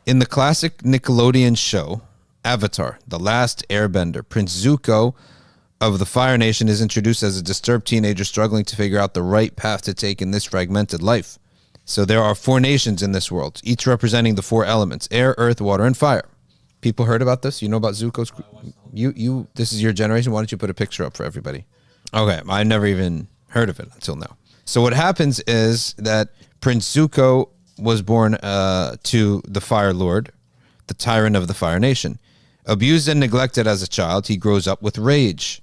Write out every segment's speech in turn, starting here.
In the classic Nickelodeon show, Avatar, The Last Airbender, Prince Zuko of the Fire Nation is introduced as a disturbed teenager struggling to figure out the right path to take in this fragmented life. So there are 4 nations in this world, each representing the 4 elements: air, earth, water, and fire. People heard about this? You know about Zuko's? This is your generation. Why don't you put a picture up for everybody? Okay, I never even heard of it until now. So what happens is that Prince Zuko was born to the Fire Lord, the tyrant of the Fire Nation. Abused and neglected as a child, he grows up with rage.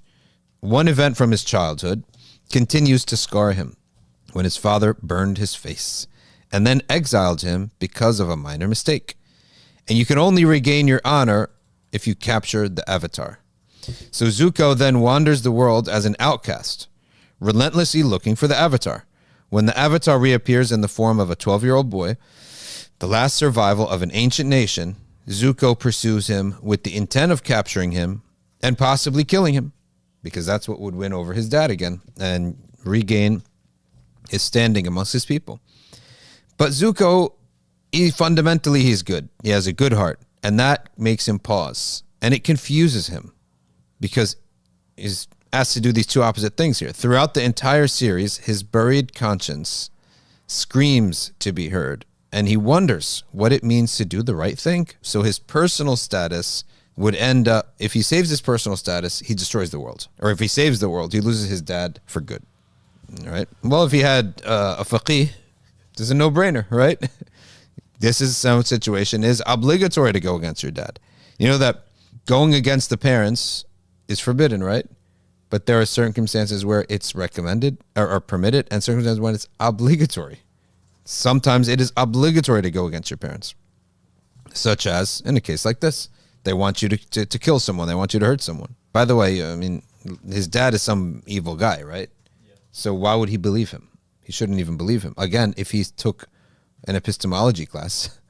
One event from his childhood continues to scar him, when his father burned his face and then exiled him because of a minor mistake. And you can only regain your honor if you capture the Avatar. So Zuko then wanders the world as an outcast, relentlessly looking for the Avatar. When the Avatar reappears in the form of a 12-year-old boy, the last survival of an ancient nation, Zuko pursues him with the intent of capturing him and possibly killing him, because that's what would win over his dad again and regain his standing amongst his people. But Zuko, fundamentally he's good. He has a good heart, and that makes him pause. And it confuses him because he's asked to do these 2 opposite things here. Throughout the entire series, his buried conscience screams to be heard, and he wonders what it means to do the right thing. So his personal status would end up, if he saves his personal status, he destroys the world. Or if he saves the world, he loses his dad for good. All right. Well, if he had a faqih, this is a no-brainer, right? This is some situation is obligatory to go against your dad. You know that going against the parents is forbidden, right? But there are circumstances where it's recommended or permitted, and circumstances when it's obligatory. Sometimes it is obligatory to go against your parents, such as in a case like this. They want you to kill someone. They want you to hurt someone. By the way, I mean, his dad is some evil guy, right? Yeah. So why would he believe him? He shouldn't even believe him. Again, if he took an epistemology class,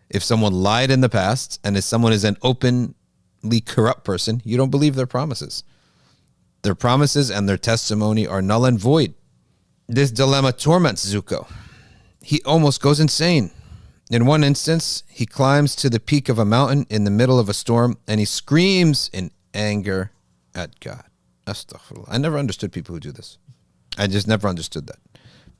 if someone lied in the past and if someone is an openly corrupt person, you don't believe their promises. Their promises and their testimony are null and void. This dilemma torments Zuko. He almost goes insane. In one instance, he climbs to the peak of a mountain in the middle of a storm and he screams in anger at God. Astaghfirullah. I never understood people who do this. I just never understood that.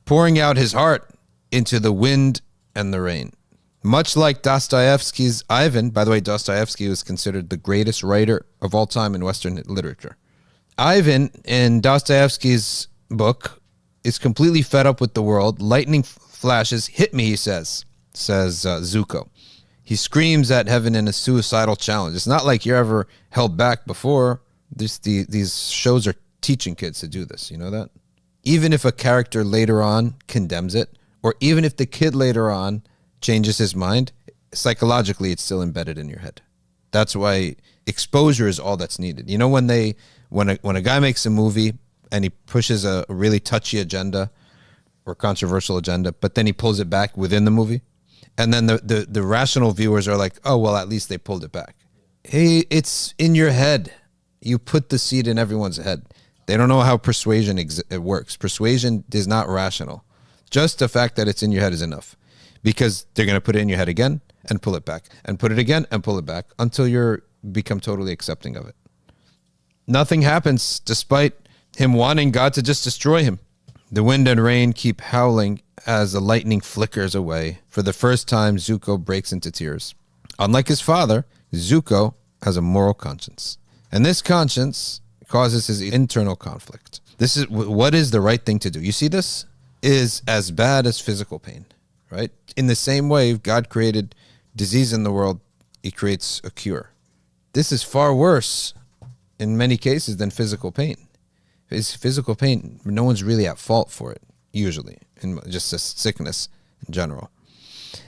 Pouring out his heart into the wind and the rain. Much like Dostoevsky's Ivan, by the way, Dostoevsky was considered the greatest writer of all time in Western literature. Ivan, in Dostoevsky's book, is completely fed up with the world. Lightning flashes, hit me, he says Zuko. He screams at heaven in a suicidal challenge. It's not like you're ever held back before. These shows are teaching kids to do this. You know that? Even if a character later on condemns it, or even if the kid later on changes his mind, psychologically it's still embedded in your head. That's why exposure is all that's needed. You know, when a guy makes a movie and he pushes a really touchy agenda or controversial agenda, but then he pulls it back within the movie, and then the rational viewers are like, oh, well, at least they pulled it back. Hey, it's in your head. You put the seed in everyone's head. They don't know how persuasion it works. Persuasion is not rational. Just the fact that it's in your head is enough, because they're going to put it in your head again and pull it back and put it again and pull it back until you become totally accepting of it. Nothing happens despite him wanting God to just destroy him. The wind and rain keep howling as the lightning flickers away. For the first time, Zuko breaks into tears. Unlike his father, Zuko has a moral conscience. And this conscience causes his internal conflict. This is what is the right thing to do. You see, this is as bad as physical pain, right? In the same way God created disease in the world, he creates a cure. This is far worse in many cases than physical pain. It's physical pain, no one's really at fault for it, usually, in just a sickness in general.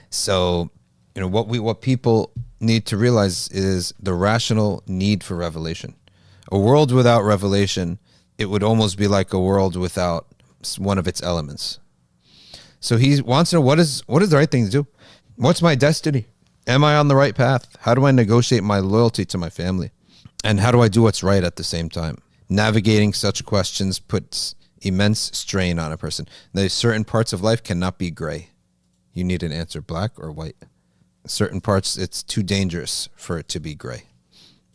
So, you know, what people need to realize is the rational need for revelation. A world without revelation, it would almost be like a world without one of its elements. So he wants to know, what is the right thing to do? What's my destiny? Am I on the right path? How do I negotiate my loyalty to my family? And how do I do what's right at the same time? Navigating such questions puts immense strain on a person. There's certain parts of life cannot be gray. You need an answer, black or white. Certain parts, it's too dangerous for it to be gray.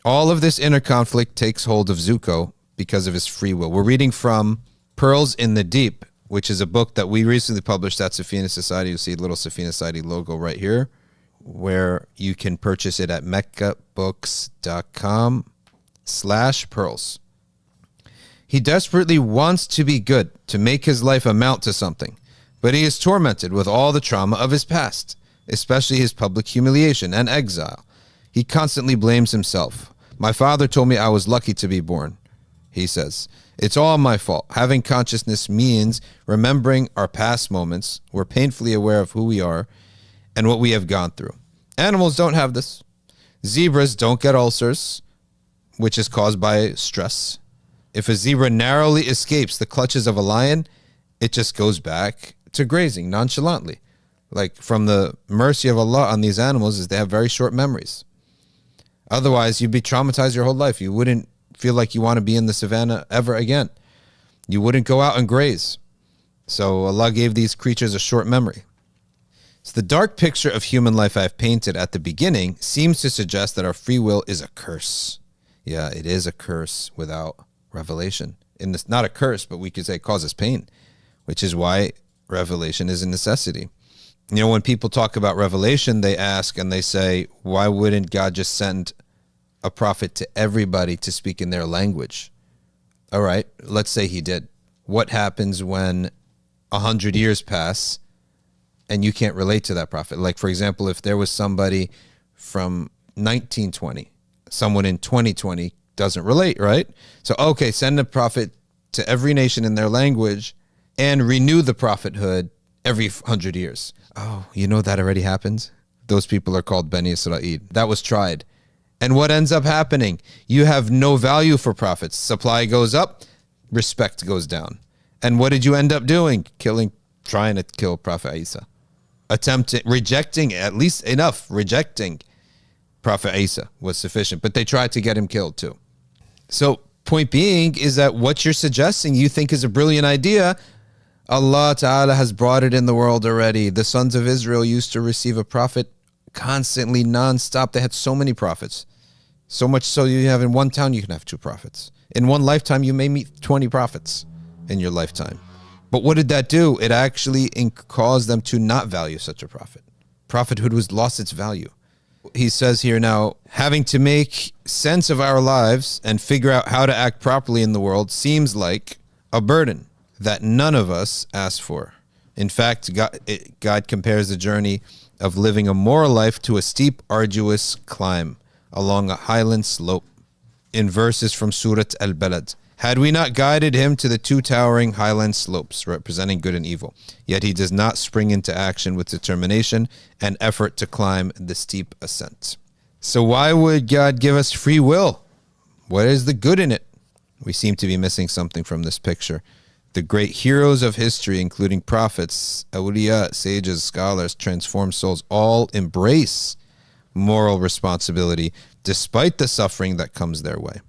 All of this inner conflict takes hold of Zuko because of his free will. We're reading from Pearls in the Deep, which is a book that we recently published at Safina Society. You'll see a little Safina Society logo right here, where you can purchase it at meccabooks.com/pearls. He desperately wants to be good, to make his life amount to something, but he is tormented with all the trauma of his past, especially his public humiliation and exile. He constantly blames himself. My father told me I was lucky to be born, he says. It's all my fault. Having consciousness means remembering our past moments. We're painfully aware of who we are and what we have gone through. Animals don't have this. Zebras don't get ulcers, which is caused by stress. If a zebra narrowly escapes the clutches of a lion, it just goes back to grazing nonchalantly. Like, from the mercy of Allah on these animals is they have very short memories. Otherwise, you'd be traumatized your whole life. You wouldn't feel like you want to be in the savannah ever again. You wouldn't go out and graze. So Allah gave these creatures a short memory. So the dark picture of human life I've painted at the beginning seems to suggest that our free will is a curse. Yeah, it is a curse without revelation. And it's not a curse, but we could say it causes pain, which is why revelation is a necessity. You know, when people talk about revelation, they ask and they say, why wouldn't God just send a prophet to everybody to speak in their language? All right, let's say he did. What happens when 100 years pass and you can't relate to that prophet? Like, for example, if there was somebody from 1920, someone in 2020 doesn't relate, right? So, okay, send a prophet to every nation in their language and renew the prophethood every 100 years. Oh, you know that already happens? Those people are called Bani Israel. That was tried. And what ends up happening? You have no value for prophets. Supply goes up, respect goes down. And what did you end up doing? Trying to kill Prophet Isa. Rejecting, at least enough, rejecting Prophet Isa was sufficient. But they tried to get him killed too. So, point being is that what you're suggesting you think is a brilliant idea, Allah Ta'ala has brought it in the world already. The sons of Israel used to receive a prophet constantly, non-stop. They had so many prophets. So much so you have in one town, you can have 2 prophets. In one lifetime, you may meet 20 prophets in your lifetime. But what did that do? It actually caused them to not value such a prophet. Prophethood was lost its value. He says here now, having to make sense of our lives and figure out how to act properly in the world seems like a burden that none of us asked for. In fact, God compares the journey of living a moral life to a steep, arduous climb along a highland slope. In verses from Surat Al-Balad, had we not guided him to the 2 towering highland slopes representing good and evil, yet he does not spring into action with determination and effort to climb the steep ascent. So why would God give us free will? What is the good in it? We seem to be missing something from this picture. The great heroes of history, including prophets, awliya, sages, scholars, transformed souls, all embrace moral responsibility despite the suffering that comes their way.